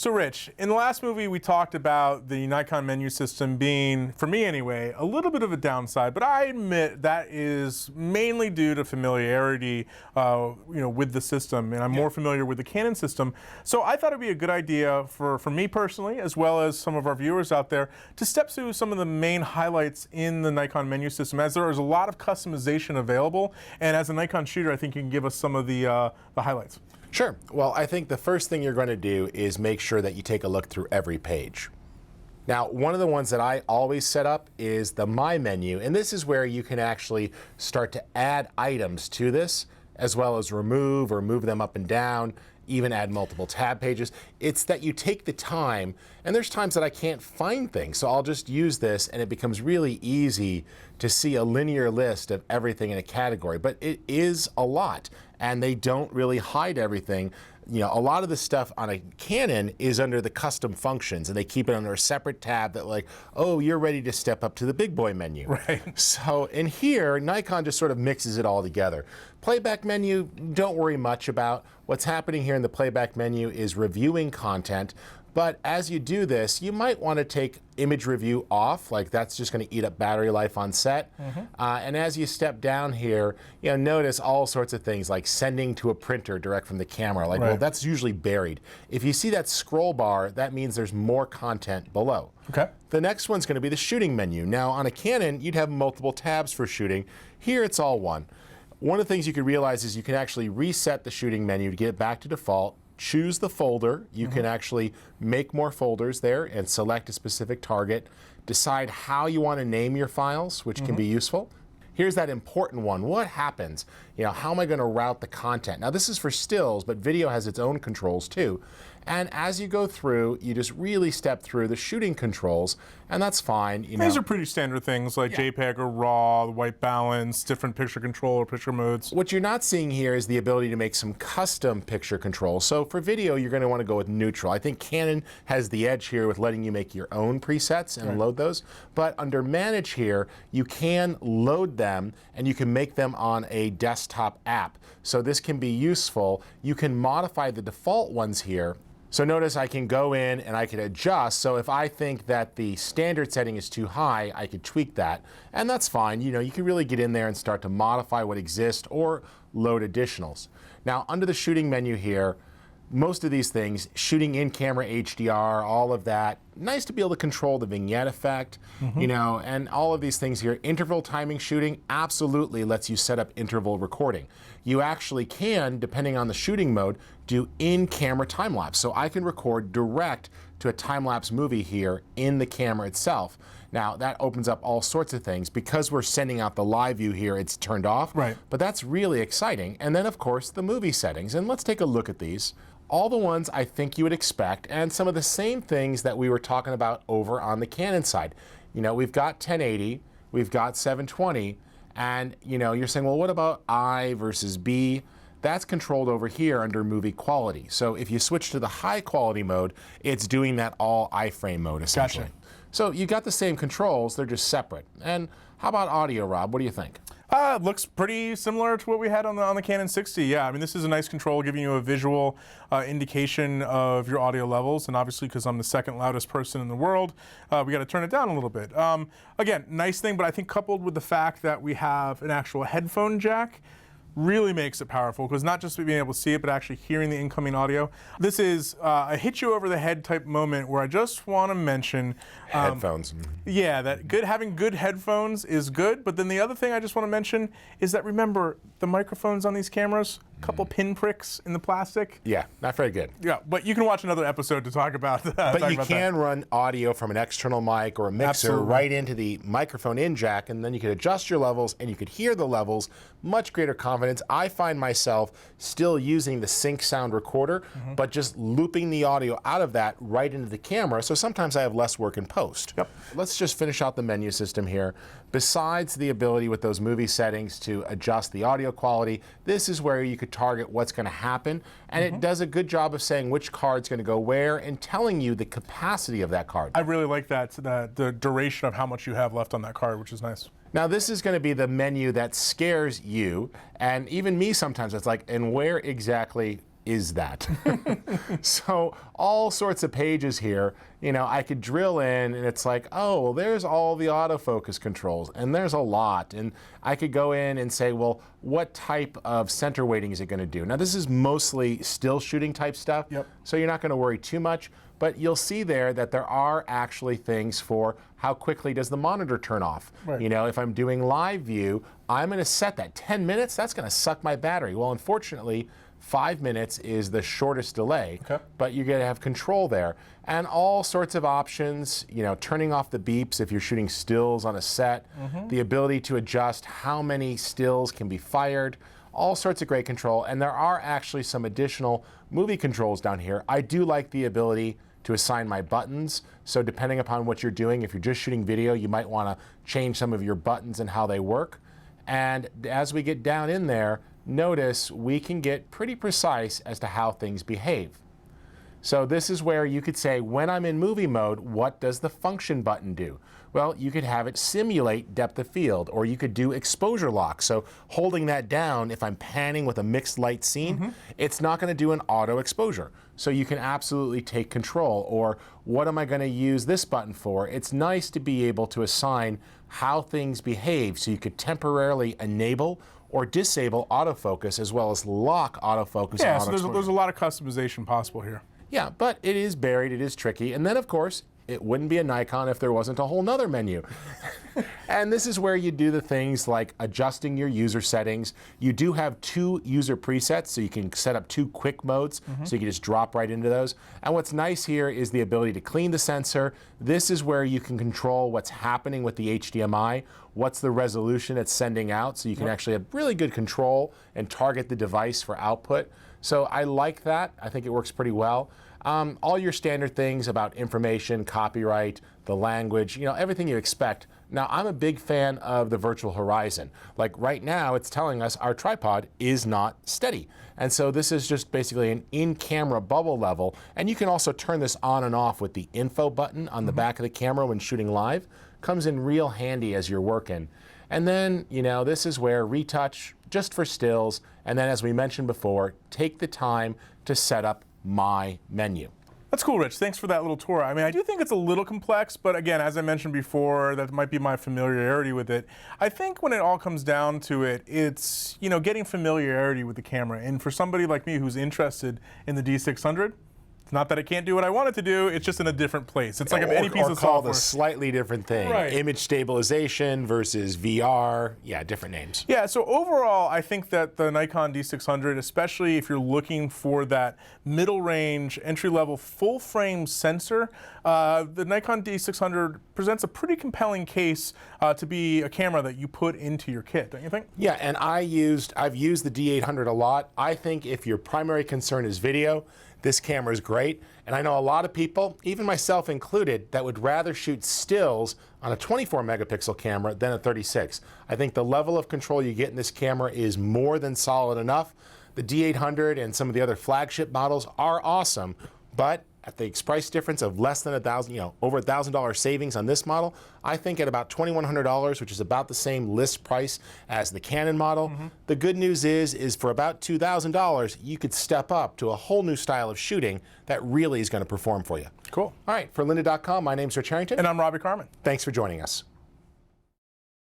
So Rich, in the last movie we talked about the Nikon menu system being, for me anyway, a little bit of a downside, but I admit that is mainly due to familiarity with the system, and I'm more familiar with the Canon system. So I thought it'd be a good idea for me personally, as well as some of our viewers out there, to step through some of the main highlights in the Nikon menu system, as there is a lot of customization available, and as a Nikon shooter, I think you can give us some of the highlights. Sure. Well, I think the first thing you're going to do is make sure that you take a look through every page. Now, one of the ones that I always set up is the My menu, and this is where you can actually start to add items to this, as well as remove or move them up and down, even add multiple tab pages. It's that you take the time, and there's times that I can't find things, so I'll just use this, and it becomes really easy to see a linear list of everything in a category. But it is a lot, and they don't really hide everything. You know, a lot of the stuff on a Canon is under the custom functions, and they keep it under a separate tab that, like, oh, you're ready to step up to the big boy menu. Right. So in here, Nikon just sort of mixes it all together. Playback menu, don't worry much about. What's happening here in the playback menu is reviewing content. But as you do this, you might want to take image review off, like that's just going to eat up battery life on set. And as you step down here, notice all sorts of things like sending to a printer direct from the camera. Like, well, that's usually buried. If you see that scroll bar, that means there's more content below. Okay. The next one's going to be the shooting menu. Now, on a Canon, you'd have multiple tabs for shooting. Here, it's all one. One of the things you could realize is you can actually reset the shooting menu to get it back to default. Choose the folder. You can actually make more folders there and select a specific target. Decide how you want to name your files, which can be useful. Here's that important one. What happens? How am I going to route the content? Now, this is for stills, but video has its own controls too. And as you go through, you just really step through the shooting controls, and that's fine. These are pretty standard things like JPEG or RAW, white balance, different picture control or picture modes. What you're not seeing here is the ability to make some custom picture controls. So for video, you're going to want to go with neutral. I think Canon has the edge here with letting you make your own presets and load those. But under Manage here, you can load them, and you can make them on a desktop app. So this can be useful. You can modify the default ones here. So notice I can go in and I can adjust. So if I think that the standard setting is too high, I could tweak that. And that's fine. You can really get in there and start to modify what exists or load additionals. Now, under the shooting menu here, most of these things, shooting in camera HDR, all of that, nice to be able to control the vignette effect, and all of these things here. Interval timing shooting absolutely lets you set up interval recording. You actually can, depending on the shooting mode, do in-camera time-lapse. So I can record direct to a time-lapse movie here in the camera itself. Now, that opens up all sorts of things. Because we're sending out the live view here, it's turned off. Right. But that's really exciting. And then, of course, the movie settings. And let's take a look at these. All the ones I think you would expect, and some of the same things that we were talking about over on the Canon side. We've got 1080, we've got 720, and you're saying, well, what about I versus B? That's controlled over here under movie quality. So if you switch to the high quality mode, it's doing that all iframe mode essentially. Gotcha. So you got the same controls, they're just separate. And how about audio, Rob? What do you think? It looks pretty similar to what we had on the Canon 60. Yeah, I mean, this is a nice control, giving you a visual indication of your audio levels. And obviously, because I'm the second loudest person in the world, we got to turn it down a little bit. Again, nice thing, but I think coupled with the fact that we have an actual headphone jack, really makes it powerful, because not just being able to see it, but actually hearing the incoming audio. This is a hit you over the head type moment where I just want to mention headphones. Yeah, that having good headphones is good, but then the other thing I just want to mention is that, remember, the microphones on these cameras, a couple pin pricks in the plastic. Yeah, not very good. Yeah, but you can watch another episode to talk about that. But you can run audio from an external mic or a mixer right into the microphone in jack, and then you can adjust your levels and you could hear the levels, much greater confidence. I find myself still using the sync sound recorder, but just looping the audio out of that right into the camera, so sometimes I have less work in post. Yep. Let's just finish out the menu system here. Besides the ability with those movie settings to adjust the audio quality, this is where you could target what's going to happen, and it does a good job of saying which card's going to go where and telling you the capacity of that card. I really like that, the duration of how much you have left on that card, which is nice. Now, this is going to be the menu that scares you, and even me sometimes. It's like, and where exactly is that? So all sorts of pages here, you know, I could drill in and it's like, oh, well, there's all the autofocus controls and there's a lot. And I could go in and say, well, what type of center weighting is it going to do? Now, this is mostly still shooting type stuff, so you're not going to worry too much. But you'll see there that there are actually things for how quickly does the monitor turn off. Right. You know, if I'm doing live view, I'm going to set that 10 minutes. That's going to suck my battery. Well, unfortunately, 5 minutes is the shortest delay, but you're going to have control there. And all sorts of options, you know, turning off the beeps if you're shooting stills on a set, the ability to adjust how many stills can be fired, all sorts of great control. And there are actually some additional movie controls down here. I do like the ability to assign my buttons. So depending upon what you're doing, if you're just shooting video, you might want to change some of your buttons and how they work. And as we get down in there, notice we can get pretty precise as to how things behave. So this is where you could say, when I'm in movie mode, what does the function button do? Well, you could have it simulate depth of field, or you could do exposure lock. So holding that down, if I'm panning with a mixed light scene, it's not going to do an auto exposure. So you can absolutely take control. Or what am I going to use this button for? It's nice to be able to assign how things behave, so you could temporarily enable or disable autofocus as well as lock autofocus. Yeah, so there's a lot of customization possible here. Yeah, but it is buried, it is tricky. And then, of course, it wouldn't be a Nikon if there wasn't a whole nother menu. And this is where you do the things like adjusting your user settings. You do have 2 user presets, so you can set up 2 quick modes, so you can just drop right into those. And what's nice here is the ability to clean the sensor. This is where you can control what's happening with the HDMI, what's the resolution it's sending out, so you can actually have really good control and target the device for output. So I like that. I think it works pretty well. All your standard things about information, copyright, the language, you know, everything you expect. Now, I'm a big fan of the virtual horizon. Like right now, it's telling us our tripod is not steady. And so this is just basically an in-camera bubble level. And you can also turn this on and off with the info button on the back of the camera when shooting live. Comes in real handy as you're working. And then, you know, this is where retouch, just for stills. And then, as we mentioned before, take the time to set up my menu. That's cool, Rich. Thanks for that little tour. I mean, I do think it's a little complex, but again, as I mentioned before, that might be my familiarity with it. I think when it all comes down to it, it's, you know, getting familiarity with the camera. And for somebody like me who's interested in the D600, it's not that it can't do what I want it to do, it's just in a different place. It's like any piece of software. Called a slightly different thing. Right. Image stabilization versus VR. Yeah, different names. Yeah, so overall, I think that the Nikon D600, especially if you're looking for that middle range, entry-level, full-frame sensor, the Nikon D600 presents a pretty compelling case to be a camera that you put into your kit, don't you think? Yeah, and I've used the D800 a lot. I think if your primary concern is video, this camera is great. And I know a lot of people, even myself included, that would rather shoot stills on a 24 megapixel camera than a 36. I think the level of control you get in this camera is more than solid enough. The D800 and some of the other flagship models are awesome, but at the price difference of less than $1,000, you know, over $1,000 savings on this model, I think at about $2,100, which is about the same list price as the Canon model, the good news is for about $2,000, you could step up to a whole new style of shooting that really is going to perform for you. Cool. All right, for lynda.com, my name's Rich Harrington. And I'm Robbie Carmen. Thanks for joining us.